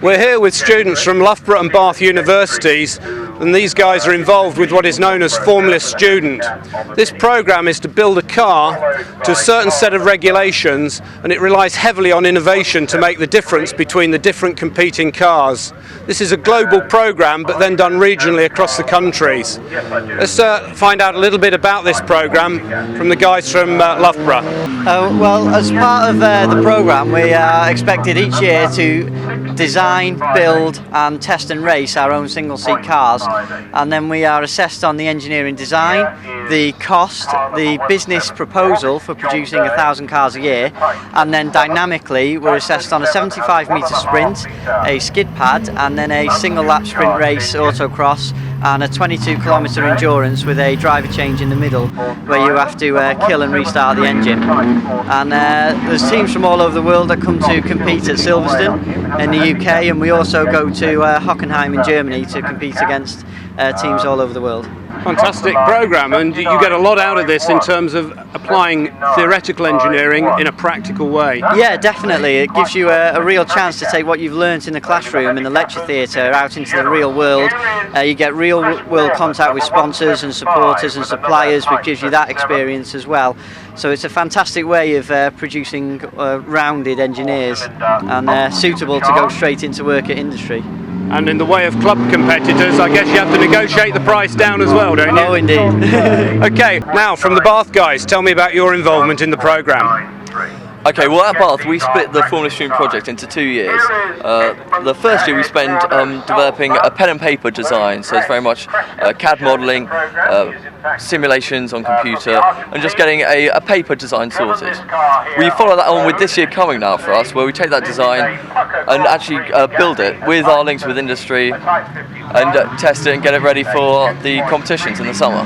We're here with students from Loughborough and Bath universities, and these guys are involved with what is known as Formula Student. This programme is to build a car to a certain set of regulations, and it relies heavily on innovation to make the difference between the different competing cars. This is a global programme, but then done regionally across the countries. Let's find out a little bit about this programme from the guys from Loughborough. Well, as part of the programme, we are expected each year to design, build and test and race our own single-seat cars, and then we are assessed on the engineering design, the cost, the business proposal for producing 1,000 cars a year, and then dynamically we're assessed on a 75-metre sprint, a skid pad, and then a single-lap sprint race autocross, and a 22-kilometre endurance with a driver change in the middle where you have to kill and restart the engine. And there's teams from all over the world that come to compete at Silverstone in the UK, and we also go to Hockenheim in Germany to compete against teams all over the world. Fantastic programme, and you get a lot out of this in terms of applying theoretical engineering in a practical way. Yeah, definitely. It gives you a real chance to take what you've learnt in the classroom, in the lecture theatre, out into the real world. You get real world contact with sponsors and supporters and suppliers, which gives you that experience as well. So it's a fantastic way of producing rounded engineers and suitable to go straight into work at industry. And in the way of club competitors, I guess you have to negotiate the price down as well, don't you? Oh, indeed. Okay, now from the Bath guys, tell me about your involvement in the programme. Okay, well at Bath we split the Formula Student project into 2 years. The first year we spent developing a pen and paper design, so it's very much CAD modelling, simulations on computer, and just getting a paper design sorted. We follow that on with this year coming now for us, where we take that design and actually build it with our links with industry and test it and get it ready for the competitions in the summer.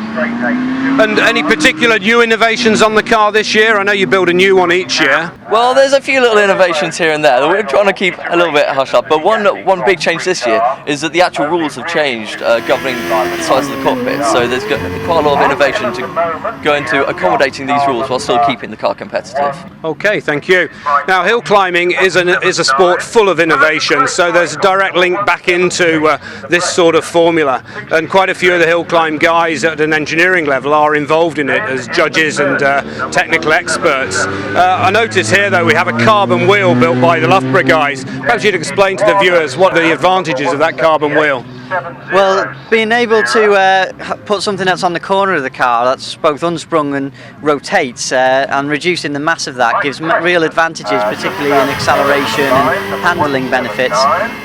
And any particular new innovations on the car this year? I know you build a new one each year. Well, there's a few little innovations here and there that we're trying to keep a little bit hush up, but one big change this year is that the actual rules have changed governing the size of the cockpit, so there's quite a lot of innovation to go into accommodating these rules while still keeping the car competitive. Okay, thank you. Now, hill climbing is a sport full of innovation, so there's a direct link back into this sort of formula, and quite a few of the hill climb guys at an engineering level are involved in it as judges and technical experts. I notice here though we have a carbon wheel built by the Loughborough guys. Perhaps you'd explain to the viewers what are the advantages of that carbon wheel. Well, being able to put something that's on the corner of the car that's both unsprung and rotates and reducing the mass of that gives real advantages, particularly in acceleration and handling benefits.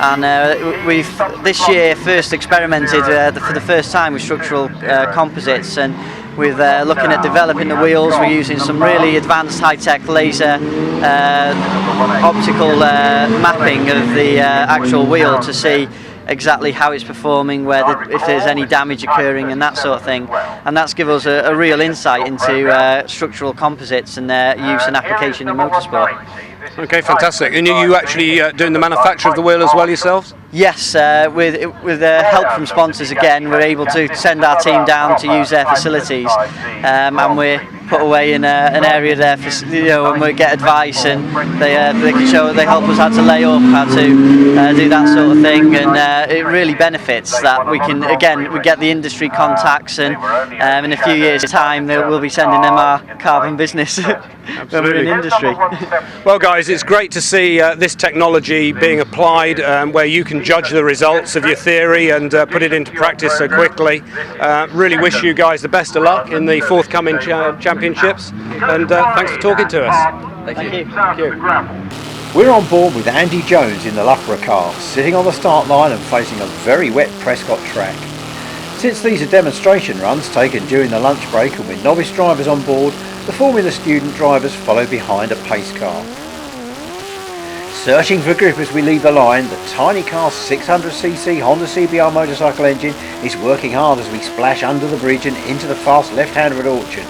And we've this year first experimented for the first time with structural composites, and with looking at developing the wheels. We're using some really advanced high-tech laser optical mapping of the actual wheel to see exactly how it's performing, if there's any damage occurring and that sort of thing, and that's given us a real insight into structural composites and their use and application in motorsport. Okay, fantastic. And you actually doing the manufacture of the wheel as well yourselves? Yes, with help from sponsors again, we're able to send our team down to use their facilities, and we're put away in an area there for, and we get advice, and they help us how to lay up, how to do that sort of thing, and it really benefits that we get the industry contacts, and in a few years' time we'll be sending them our carbon business when we're in industry. Well guys, it's great to see this technology being applied where you can judge the results of your theory and put it into practice so quickly. Really wish you guys the best of luck in the forthcoming championships, and thanks for talking to us. Thank you. Thank you. We're on board with Andy Jones in the Loughborough car, sitting on the start line and facing a very wet Prescott track. Since these are demonstration runs taken during the lunch break and with novice drivers on board, the Formula Student drivers follow behind a pace car. Searching for grip as we leave the line, the tiny car's 600cc Honda CBR motorcycle engine is working hard as we splash under the bridge and into the fast left-hander at Orchard.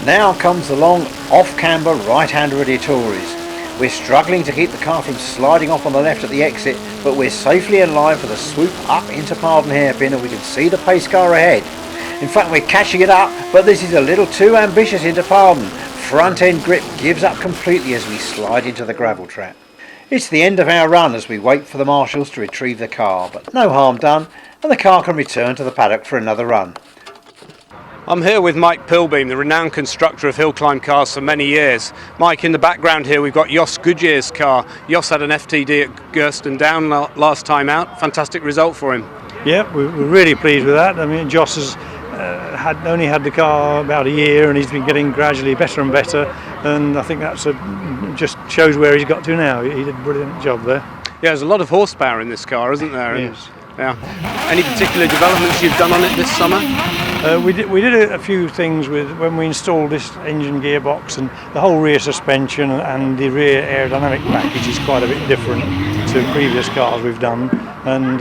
Now comes the long off-camber right-hander at Etores. We're struggling to keep the car from sliding off on the left at the exit, but we're safely in line for the swoop up into Pardon hairpin, and we can see the pace car ahead. In fact, we're catching it up, but this is a little too ambitious into Pardon. Front end grip gives up completely as we slide into the gravel trap. It's the end of our run as we wait for the marshals to retrieve the car, but no harm done, and the car can return to the paddock for another run. I'm here with Mike Pilbeam, the renowned constructor of Hillclimb cars for many years. Mike, in the background here we've got Jos Goodyear's car. Jos had an FTD at Gersten Down last time out. Fantastic result for him. Yeah, we're really pleased with that. I mean, Jos has only had the car about a year, and he's been getting gradually better and better, and I think that's just shows where he's got to now. He did a brilliant job there. Yeah, there's a lot of horsepower in this car, isn't there? Yes. Yeah. Any particular developments you've done on it this summer? We did a few things with when we installed this engine gearbox, and the whole rear suspension and the rear aerodynamic package is quite a bit different to previous cars we've done, and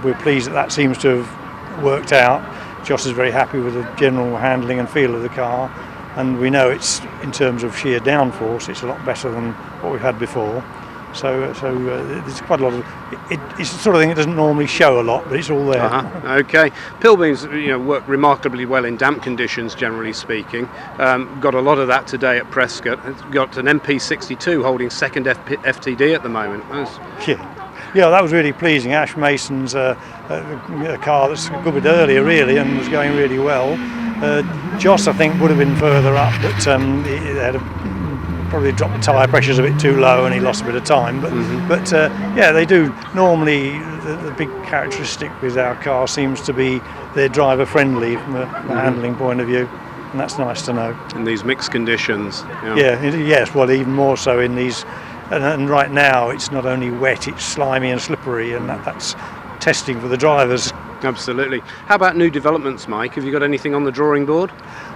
we're pleased that seems to have worked out. Jos is very happy with the general handling and feel of the car, and we know it's, in terms of sheer downforce, it's a lot better than what we've had before. So there's quite a lot of it's the sort of thing that doesn't normally show a lot, but it's all there. Okay, Pilbeam's work remarkably well in damp conditions, generally speaking. Got a lot of that today at Prescott. It's got an MP62 holding second FTD at the moment. Yeah, that was really pleasing. Ash Mason's a car that's a good bit earlier, really, and was going really well. Jos, I think, would have been further up, but he had probably dropped the tyre pressures a bit too low, and he lost a bit of time. But yeah, they do. Normally, the big characteristic with our car seems to be they're driver friendly from a handling point of view, and that's nice to know. In these mixed conditions. Yes. Well, even more so in these. And right now it's not only wet, it's slimy and slippery, and that's testing for the drivers. Absolutely. How about new developments, Mike? Have you got anything on the drawing board?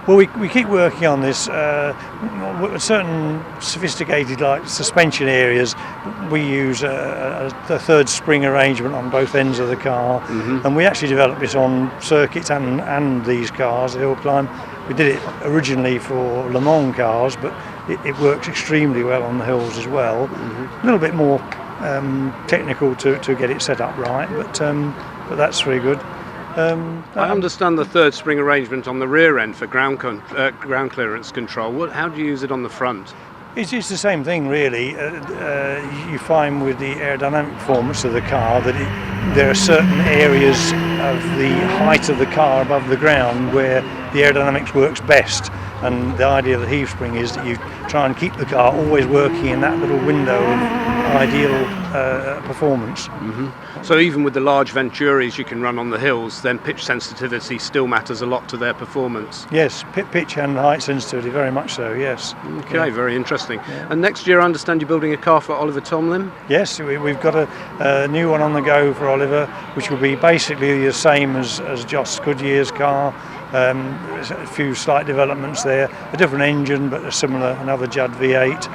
Well, we keep working on this. Certain sophisticated suspension areas, we use a third spring arrangement on both ends of the car, and we actually developed this on circuits and these cars, the Hillclimb. We did it originally for Le Mans cars, but it works extremely well on the hills as well. A little bit more technical to get it set up right, but that's very good. I understand the third spring arrangement on the rear end for ground clearance control. How do you use it on the front? It's the same thing, really. You find with the aerodynamic performance of the car that there are certain areas of the height of the car above the ground where the aerodynamics works best. And the idea of the heave spring is that you try and keep the car always working in that little window of ideal performance. So even with the large Venturis you can run on the hills, then pitch sensitivity still matters a lot to their performance. Yes, pitch and height sensitivity, very much so, yes. Okay, very interesting. Yeah. And next year I understand you're building a car for Oliver Tomlin? Yes, we've got a new one on the go for Oliver, which will be basically the same as Jos Goodyear's car. A few slight developments there, a different engine but a similar, another Judd V8,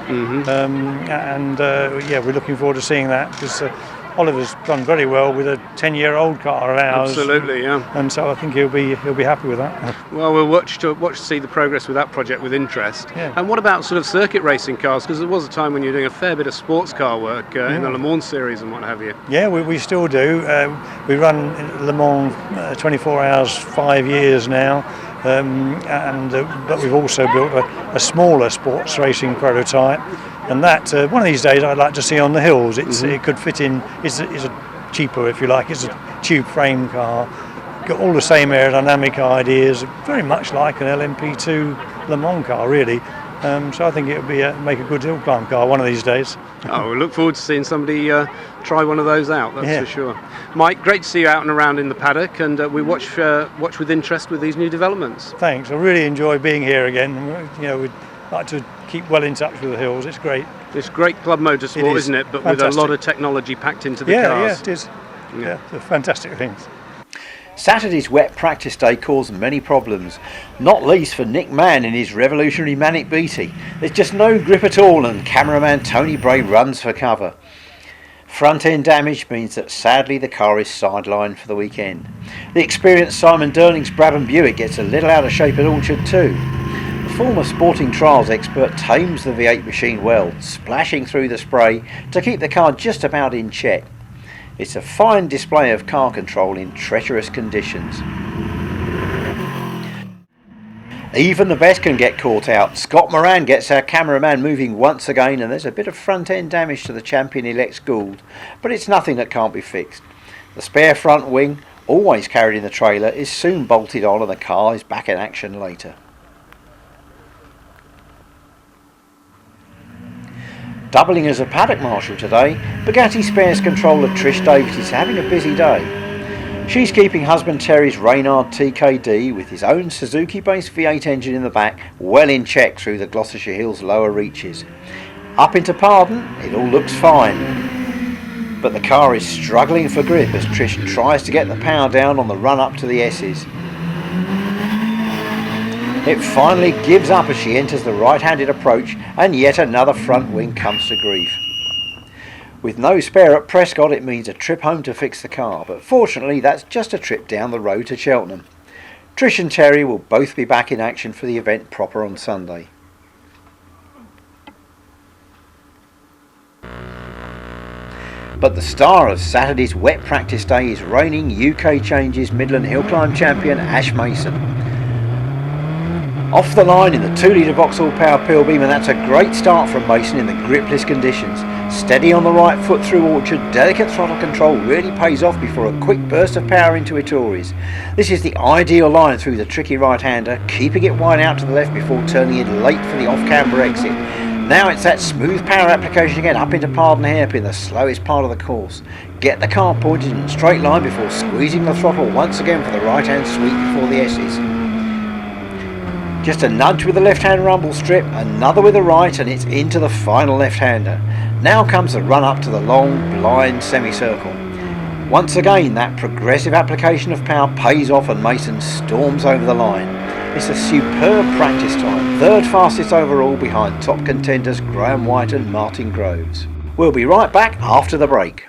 yeah, we're looking forward to seeing that, because Oliver's done very well with a 10-year-old car of ours. Absolutely, yeah. And so I think he'll be happy with that. Well, we'll watch to see the progress with that project with interest. Yeah. And what about sort of circuit racing cars? Because there was a time when you were doing a fair bit of sports car work in the Le Mans series and what have you. Yeah, we still do. We run Le Mans 24 hours, 5 years now. But we've also built a smaller sports racing prototype, and that one of these days I'd like to see on the hills. It could fit in. It's a cheaper, if you like. It's a tube frame car. Got all the same aerodynamic ideas, very much like an LMP2 Le Mans car, really. So I think it would make a good Hillclimb car one of these days. Oh, we look forward to seeing somebody try one of those out, that's for sure. Mike, great to see you out and around in the paddock, and we watch with interest with these new developments. Thanks, I really enjoy being here again. We'd like to keep well in touch with the hills, it's great. It's great club motorsport, isn't it? But fantastic. With a lot of technology packed into the cars. Yeah, it is. Yeah, they're fantastic things. Saturday's wet practice day caused many problems, not least for Nick Mann in his revolutionary Manic Beatty. There's just no grip at all, and cameraman Tony Bray runs for cover. Front end damage means that sadly the car is sidelined for the weekend. The experienced Simon Durling's Brabham Buick gets a little out of shape at Orchard too. The former Sporting Trials expert tames the V8 machine well, splashing through the spray to keep the car just about in check. It's a fine display of car control in treacherous conditions. Even the best can get caught out. Scott Moran gets our cameraman moving once again, and there's a bit of front end damage to the champion-elect's Gould, but it's nothing that can't be fixed. The spare front wing, always carried in the trailer, is soon bolted on and the car is back in action later. Doubling as a paddock marshal today, Bugatti Spares controller Trish Davis is having a busy day. She's keeping husband Terry's Reynard TKD with his own Suzuki-based V8 engine in the back well in check through the Gloucestershire Hills lower reaches. Up into Pardon, it all looks fine, but the car is struggling for grip as Trish tries to get the power down on the run up to the S's. It finally gives up as she enters the right-handed approach, and yet another front wing comes to grief. With no spare at Prescott, it means a trip home to fix the car, but fortunately that's just a trip down the road to Cheltenham. Trish and Terry will both be back in action for the event proper on Sunday. But the star of Saturday's wet practice day is reigning UK Changes Midland Hillclimb champion Ash Mason. Off the line in the 2 litre Vauxhall Power Pilbeam, and that's a great start from Mason in the gripless conditions. Steady on the right foot through Orchard, delicate throttle control really pays off before a quick burst of power into Ettores. This is the ideal line through the tricky right-hander, keeping it wide out to the left before turning in late for the off-camber exit. Now it's that smooth power application again up into Pardon Hairpin, the slowest part of the course. Get the car pointed in a straight line before squeezing the throttle once again for the right-hand sweep before the S's. Just a nudge with the left-hand rumble strip, another with the right, and it's into the final left-hander. Now comes the run up to the long, blind semicircle. Once again, that progressive application of power pays off and Mason storms over the line. It's a superb practice time, third fastest overall behind top contenders Graham White and Martin Groves. We'll be right back after the break.